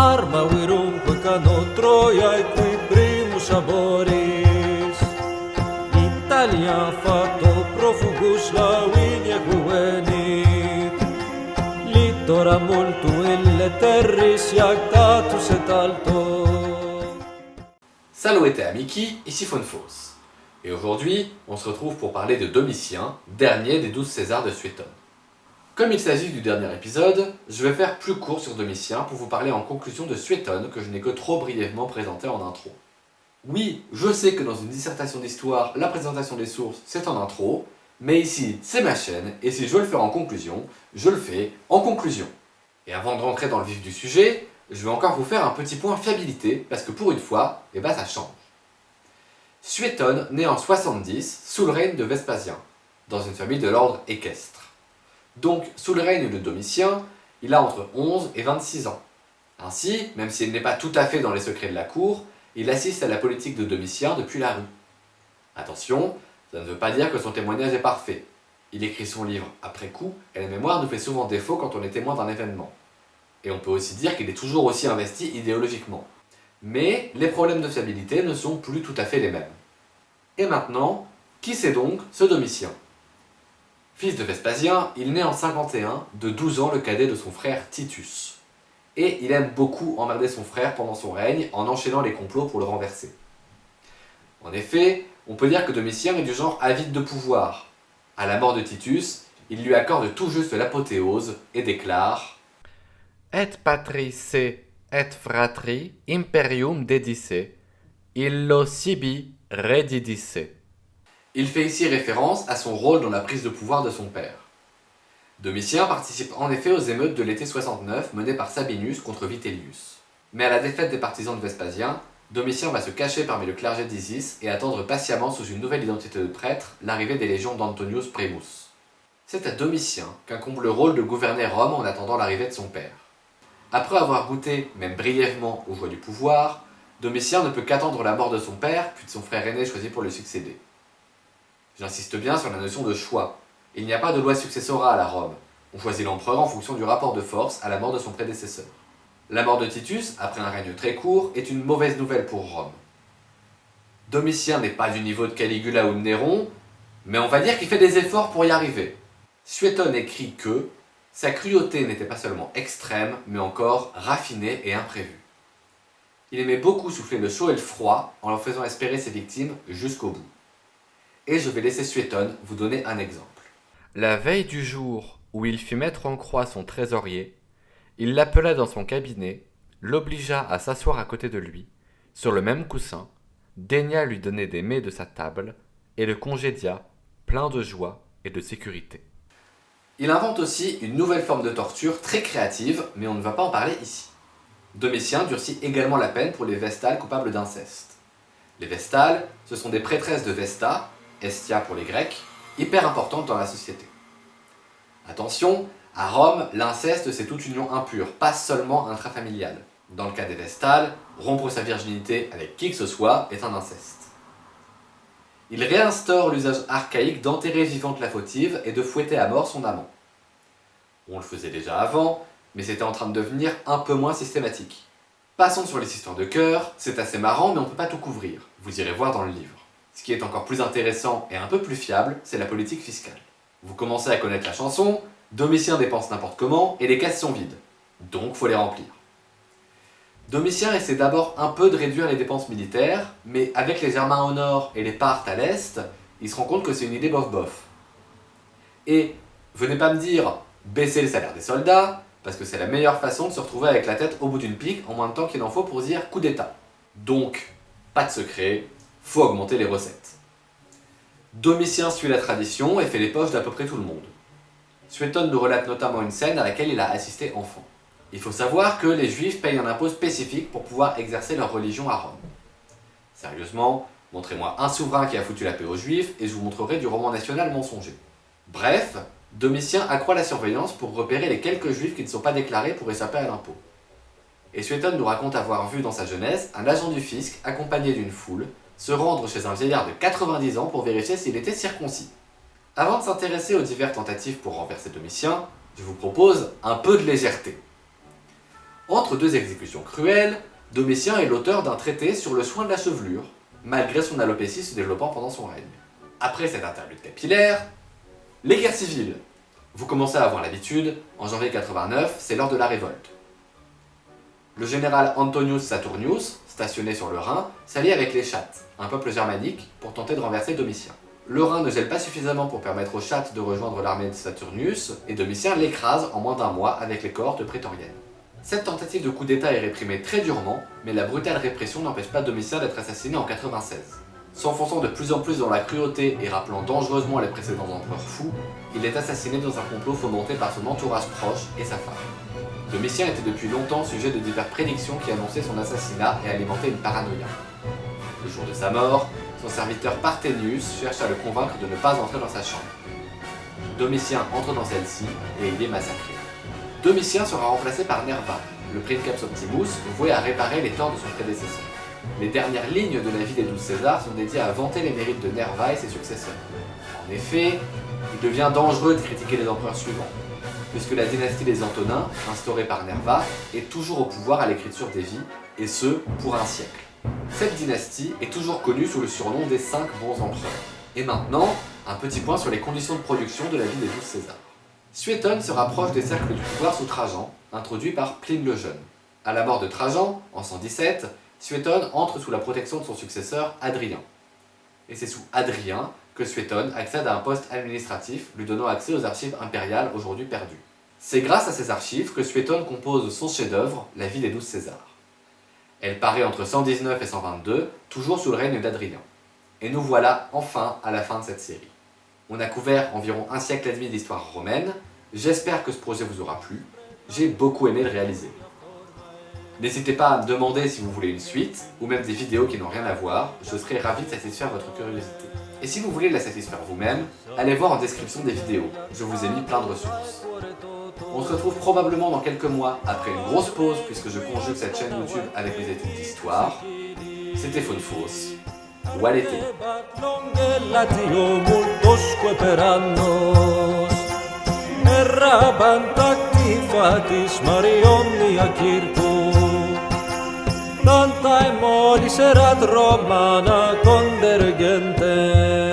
Arma virumque cano Troiae qui primus aboris. Italia fato profugus lavinia juvenit. Litora multu ille terris iactatus et alto. Salut et Amiki, ici Phonphos. Et aujourd'hui, on se retrouve pour parler de Domitien, dernier des 12 Césars de Suétone. Comme il s'agit du dernier épisode, je vais faire plus court sur Domitien pour vous parler en conclusion de Suétone que je n'ai que trop brièvement présenté en intro. Oui, je sais que dans une dissertation d'histoire, la présentation des sources c'est en intro, mais ici c'est ma chaîne et si je veux le faire en conclusion, je le fais en conclusion. Et avant de rentrer dans le vif du sujet, je vais encore vous faire un petit point fiabilité parce que pour une fois, ça change. Suétone naît en 70 sous le règne de Vespasien, dans une famille de l'ordre équestre. Donc, sous le règne de Domitien, il a entre 11 et 26 ans. Ainsi, même s'il n'est pas tout à fait dans les secrets de la cour, il assiste à la politique de Domitien depuis la rue. Attention, ça ne veut pas dire que son témoignage est parfait. Il écrit son livre après coup, et la mémoire nous fait souvent défaut quand on est témoin d'un événement. Et on peut aussi dire qu'il est toujours aussi investi idéologiquement. Mais les problèmes de fiabilité ne sont plus tout à fait les mêmes. Et maintenant, qui c'est donc ce Domitien ? Fils de Vespasien, il naît en 51, de 12 ans le cadet de son frère Titus. Et il aime beaucoup emmerder son frère pendant son règne en enchaînant les complots pour le renverser. En effet, on peut dire que Domitien est du genre avide de pouvoir. À la mort de Titus, il lui accorde tout juste l'apothéose et déclare « Et patrice et fratri imperium dedice, illo sibi redidice ». Il fait ici référence à son rôle dans la prise de pouvoir de son père. Domitien participe en effet aux émeutes de l'été 69 menées par Sabinus contre Vitellius. Mais à la défaite des partisans de Vespasien, Domitien va se cacher parmi le clergé d'Isis et attendre patiemment sous une nouvelle identité de prêtre l'arrivée des légions d'Antonius Primus. C'est à Domitien qu'incombe le rôle de gouverner Rome en attendant l'arrivée de son père. Après avoir goûté, même brièvement, aux joies du pouvoir, Domitien ne peut qu'attendre la mort de son père puis de son frère aîné choisi pour le succéder. J'insiste bien sur la notion de choix. Il n'y a pas de loi successorale à Rome. On choisit l'empereur en fonction du rapport de force à la mort de son prédécesseur. La mort de Titus, après un règne très court, est une mauvaise nouvelle pour Rome. Domitien n'est pas du niveau de Caligula ou de Néron, mais on va dire qu'il fait des efforts pour y arriver. Suétone écrit que sa cruauté n'était pas seulement extrême, mais encore raffinée et imprévue. Il aimait beaucoup souffler le chaud et le froid en leur faisant espérer ses victimes jusqu'au bout. Et je vais laisser Suétone vous donner un exemple. La veille du jour où il fit mettre en croix son trésorier, il l'appela dans son cabinet, l'obligea à s'asseoir à côté de lui, sur le même coussin, daigna lui donner des mets de sa table, et le congédia, plein de joie et de sécurité. Il invente aussi une nouvelle forme de torture très créative, mais on ne va pas en parler ici. Domitien durcit également la peine pour les Vestales coupables d'inceste. Les Vestales, ce sont des prêtresses de Vesta, Estia pour les Grecs, hyper importantes dans la société. Attention, à Rome, l'inceste c'est toute union impure, pas seulement intrafamiliale. Dans le cas des Vestales, rompre sa virginité avec qui que ce soit est un inceste. Il réinstaure l'usage archaïque d'enterrer vivante la fautive et de fouetter à mort son amant. On le faisait déjà avant, mais c'était en train de devenir un peu moins systématique. Passons sur les histoires de cœur, c'est assez marrant mais on ne peut pas tout couvrir, vous irez voir dans le livre. Ce qui est encore plus intéressant et un peu plus fiable, c'est la politique fiscale. Vous commencez à connaître la chanson, Domitien dépense n'importe comment et les caisses sont vides. Donc faut les remplir. Domitien essaie d'abord un peu de réduire les dépenses militaires, mais avec les Germains au nord et les Parthes à l'est, il se rend compte que c'est une idée bof-bof. Et venez pas me dire baisser le salaire des soldats, parce que c'est la meilleure façon de se retrouver avec la tête au bout d'une pique en moins de temps qu'il en faut pour dire coup d'état. Donc, pas de secret, faut augmenter les recettes. Domitien suit la tradition et fait les poches d'à peu près tout le monde. Suétone nous relate notamment une scène à laquelle il a assisté enfant. Il faut savoir que les juifs payent un impôt spécifique pour pouvoir exercer leur religion à Rome. Sérieusement, montrez-moi un souverain qui a foutu la paix aux juifs et je vous montrerai du roman national mensonger. Bref, Domitien accroît la surveillance pour repérer les quelques juifs qui ne sont pas déclarés pour échapper à l'impôt. Et Suétone nous raconte avoir vu dans sa jeunesse un agent du fisc accompagné d'une foule se rendre chez un vieillard de 90 ans pour vérifier s'il était circoncis. Avant de s'intéresser aux diverses tentatives pour renverser Domitien, je vous propose un peu de légèreté. Entre deux exécutions cruelles, Domitien est l'auteur d'un traité sur le soin de la chevelure, malgré son alopécie se développant pendant son règne. Après cette interlude capillaire, les guerres civiles. Vous commencez à avoir l'habitude, en janvier 89, c'est l'heure de la révolte. Le général Antonius Saturnius, stationné sur le Rhin, s'allie avec les Chattes, un peuple germanique, pour tenter de renverser Domitien. Le Rhin ne gèle pas suffisamment pour permettre aux Chattes de rejoindre l'armée de Saturnius, et Domitien l'écrase en moins d'un mois avec les cohortes prétoriennes. Cette tentative de coup d'état est réprimée très durement, mais la brutale répression n'empêche pas Domitien d'être assassiné en 96. S'enfonçant de plus en plus dans la cruauté et rappelant dangereusement les précédents empereurs fous, il est assassiné dans un complot fomenté par son entourage proche et sa femme. Domitien était depuis longtemps sujet de diverses prédictions qui annonçaient son assassinat et alimentaient une paranoïa. Le jour de sa mort, son serviteur Parthénius cherche à le convaincre de ne pas entrer dans sa chambre. Domitien entre dans celle-ci et il est massacré. Domitien sera remplacé par Nerva, le princeps Optimus, voué à réparer les torts de son prédécesseur. Les dernières lignes de la vie des 12 Césars sont dédiées à vanter les mérites de Nerva et ses successeurs. En effet, il devient dangereux de critiquer les empereurs suivants, puisque la dynastie des Antonins, instaurée par Nerva, est toujours au pouvoir à l'écriture des vies, et ce, pour un siècle. Cette dynastie est toujours connue sous le surnom des 5 bons empereurs. Et maintenant, un petit point sur les conditions de production de la vie des 12 Césars. Suétone se rapproche des cercles du pouvoir sous Trajan, introduit par Pline le Jeune. À la mort de Trajan, en 117, Suétone entre sous la protection de son successeur Hadrien. Et c'est sous Hadrien que Suétone accède à un poste administratif lui donnant accès aux archives impériales aujourd'hui perdues. C'est grâce à ces archives que Suétone compose son chef-d'œuvre, La vie des 12 Césars. Elle paraît entre 119 et 122, toujours sous le règne d'Hadrien. Et nous voilà enfin à la fin de cette série. On a couvert environ un siècle et demi d'histoire romaine, j'espère que ce projet vous aura plu, j'ai beaucoup aimé le réaliser. N'hésitez pas à me demander si vous voulez une suite, ou même des vidéos qui n'ont rien à voir, je serai ravi de satisfaire votre curiosité. Et si vous voulez la satisfaire vous-même, allez voir en description des vidéos, je vous ai mis plein de ressources. On se retrouve probablement dans quelques mois, après une grosse pause, puisque je conjugue cette chaîne YouTube avec mes études d'histoire. C'était Fonfos, Walete. Tanta e moli serat romana convergente